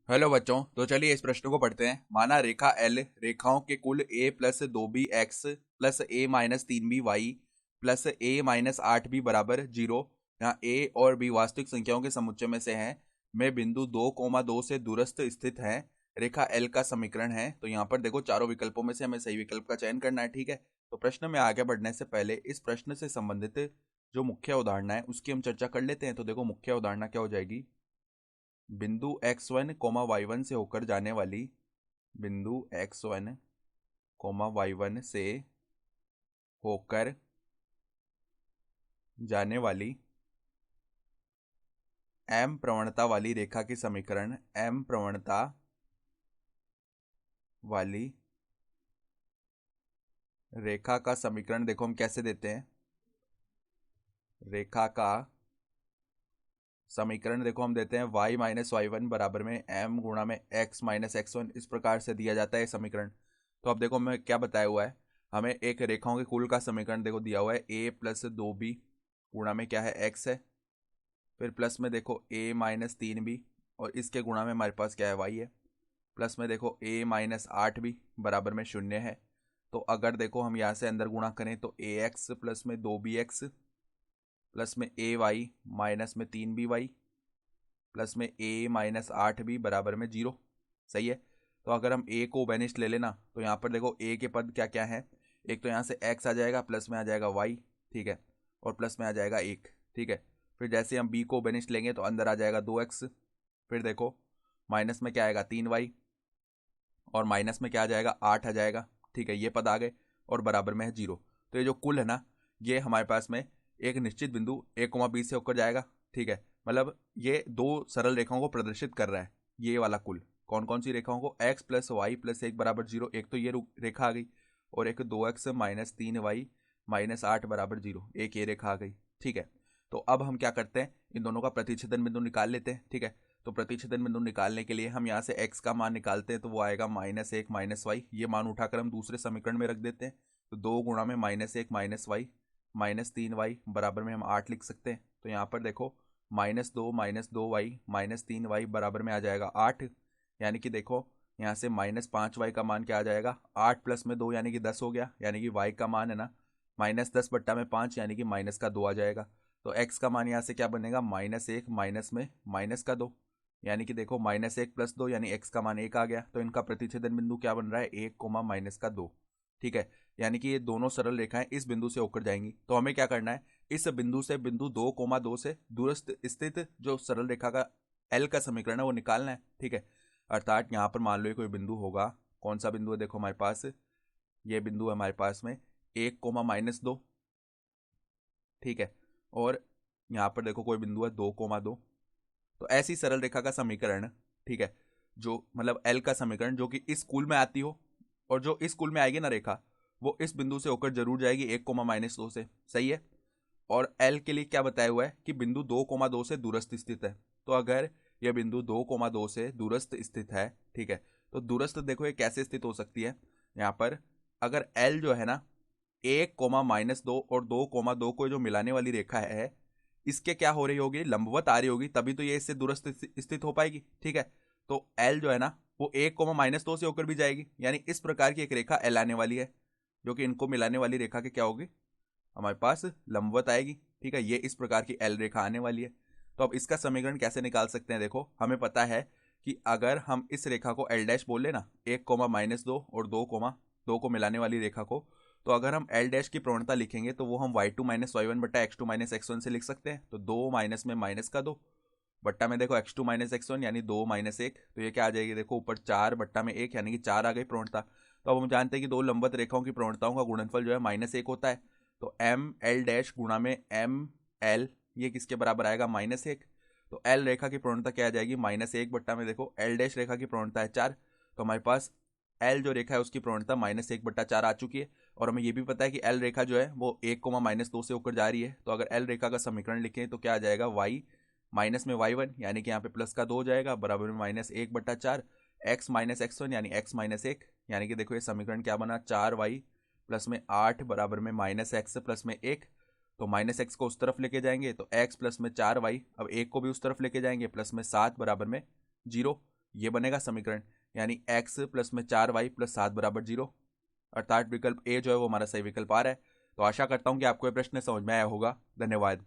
Hello बच्चों, तो चलिए इस प्रश्न को पढ़ते हैं। माना रेखा एल रेखाओं के कुल a plus 2b x plus a minus 3b y plus a minus 8b बराबर 0, यहाँ a और b वास्तविक संख्याओं के समुच्चय में से हैं, में बिंदु 2,2 से दूरस्थ स्थित है। रेखा L का समीकरण है। तो यहाँ पर देखो चारों विकल्पों में से हमें सही विकल्प का चयन करना है। ठीक है, तो प्रश्न में आगे बढ़ने से पहले इस प्रश्न से संबंधित जो मुख्य अवधारणा है उसकी हम चर्चा कर लेते हैं। तो देखो मुख्य अवधारणा क्या हो जाएगी। बिंदु x1 y1 से होकर जाने वाली, बिंदु x1 y1 से होकर जाने वाली m प्रवणता वाली रेखा की समीकरण, m प्रवणता वाली रेखा का समीकरण देखो हम कैसे देते हैं। रेखा का समीकरण देखो हम देते हैं y माइनस वाई बराबर में m गुणा में x माइनस x1, इस प्रकार से दिया जाता है समीकरण। तो अब देखो हमें क्या बताया हुआ है, हमें एक रेखाओं के कुल का समीकरण देखो दिया हुआ है a प्लस 2b गुणा में क्या है x है, फिर प्लस में देखो a माइनस 3b और इसके गुणा में हमारे पास क्या है y है, प्लस में देखो a माइनस 8b बराबर में 0 है। तो अगर देखो हम यहाँ से अंदर गुणा करें तो ax प्लस में 2bx प्लस में ay माइनस में 3by प्लस में a माइनस 8b बराबर में 0। सही है। तो अगर हम a को बेनिस्ट ले लेना तो यहाँ पर देखो a के पद क्या क्या है, एक तो यहाँ से x आ जाएगा, प्लस में आ जाएगा y, ठीक है, और प्लस में आ जाएगा 1, ठीक है। फिर जैसे हम b को बेनिस्ट लेंगे तो अंदर आ जाएगा 2x, फिर देखो माइनस में क्या आएगा 3y और माइनस में क्या आ जाएगा 8 आ जाएगा, ठीक है, ये पद आ गए और बराबर में है 0। तो ये जो कुल है ना, ये हमारे पास में एक निश्चित बिंदु a,b से होकर जाएगा, ठीक है। मतलब ये दो सरल रेखाओं को प्रदर्शित कर रहा है, ये वाला कुल। कौन कौन सी रेखाओं को, x प्लस वाई प्लस 1 बराबर 0, एक तो ये रेखा आ गई, और एक 2x माइनस 3y माइनस 8 बराबर 0, एक ये रेखा आ गई, ठीक है। तो अब हम क्या करते हैं, इन दोनों का प्रतिच्छेदन बिंदु निकाल लेते हैं, ठीक है। तो प्रतिच्छेदन बिंदु निकालने के लिए हम यहाँ से x का मान निकालते हैं, तो वो आएगा -1 माइनस वाई, ये मान उठाकर हम दूसरे समीकरण में रख देते हैं। तो 2 गुणा में -1 माइनस वाई माइनस 3y बराबर में हम 8 लिख सकते हैं। तो यहाँ पर देखो -2 माइनस 3y बराबर में आ जाएगा 8, यानी कि देखो यहाँ से -5y का मान क्या आ जाएगा, 8 प्लस में 2 यानी कि 10 हो गया, यानी कि y का मान है ना -10 बट्टा में 5 यानी कि माइनस का 2 आ जाएगा। तो x का मान यहाँ से क्या बनेगा, -1 माइनस में माइनस का 2, यानी कि देखो -1 प्लस 2 यानी x का मान 1 आ गया। तो इनका प्रतिच्छेदन बिंदु क्या बन रहा है, 1 माइनस का 2, ठीक है। यानी कि ये दोनों सरल रेखाएं इस बिंदु से होकर जाएंगी। तो हमें क्या करना है, इस बिंदु से बिंदु 2,2 से दूरस्थ स्थित जो सरल रेखा का एल का समीकरण है वो निकालना है, ठीक है। अर्थात यहाँ पर मान लो कोई बिंदु होगा, कौन सा बिंदु है, देखो हमारे पास ये बिंदु है हमारे पास में 1,-2, ठीक है, और यहाँ पर देखो कोई बिंदु है 2,2। तो ऐसी सरल रेखा का समीकरण, ठीक है, जो मतलब एल का समीकरण जो कि इस कुल में आती हो, और जो इस कुल में आएगी ना रेखा, वो इस बिंदु से होकर जरूर जाएगी 1,-2 से। सही है। और एल के लिए क्या बताया हुआ है कि बिंदु 2,2 से दूरस्थ स्थित है। तो अगर यह बिंदु 2,2 से दूरस्थ स्थित है, ठीक है, तो दूरस्थ देखो ये कैसे स्थित हो सकती है, यहाँ पर अगर एल जो है ना 1,-2 और 2,2 को जो मिलाने वाली रेखा है, इसके क्या हो रही होगी, लंबवत आ रही होगी, तभी तो ये इससे दूरस्थ स्थित हो पाएगी, ठीक है। तो एल जो है ना वो 1,-2 से होकर भी जाएगी, यानी इस प्रकार की एक रेखा एल आने वाली है, जो कि इनको मिलाने वाली रेखा के क्या होगी, हमारे पास लंबवत आएगी, ठीक है। ये इस प्रकार की एल रेखा आने वाली है। तो अब इसका समीकरण कैसे निकाल सकते हैं, देखो हमें पता है कि अगर हम इस रेखा को एल डैश बोल लेना, 1,-2 और 2,2 को मिलाने वाली रेखा को, तो अगर हम एल डैश की प्रवणता लिखेंगे तो वो हम y2 माइनस वाई बट्टा x2 माइनस x1 से लिख सकते हैं। तो 2 माइनस में माइनस का 2 बट्टा में देखो x2 माइनस x1 यानी 2 माइनस 1, तो ये क्या आ जाएगी, देखो ऊपर 4 बट्टा में 1 यानी कि 4 आ गई प्रवणता। तो अब हम जानते हैं कि दो लंबवत रेखाओं की प्रवणताओं का गुणनफल जो है -1 होता है। तो एम एल डैश गुणा में एम एल, ये किसके बराबर आएगा, -1। तो एल रेखा की प्रवणता क्या आ जाएगी, -1 बट्टा में देखो एल डैश रेखा की प्रवणता है 4, तो हमारे पास एल जो रेखा है उसकी प्रवणता -1/4 आ चुकी है। और हमें ये भी पता है कि एल रेखा जो है वो 1,-2 से होकर जा रही है। तो अगर एल रेखा का समीकरण लिखें तो क्या आ जाएगा, y माइनस में y1 यानी कि यहाँ पे प्लस का 2 हो जाएगा बराबर में -1/4, x माइनस x1 यानी x माइनस 1, यानी कि देखो ये समीकरण क्या बना, 4y प्लस में 8 बराबर में -x प्लस में 1। तो -x को उस तरफ लेके जाएंगे तो x प्लस में 4y, अब 1 को भी उस तरफ लेके जाएंगे प्लस में 7 बराबर में 0। ये बनेगा समीकरण, यानी x प्लस में 4y प्लस 7 बराबर 0, अर्थात विकल्प ए जो है वो हमारा सही विकल्प आ रहा है। तो आशा करता हूँ कि आपको ये प्रश्न समझ में आया होगा। धन्यवाद।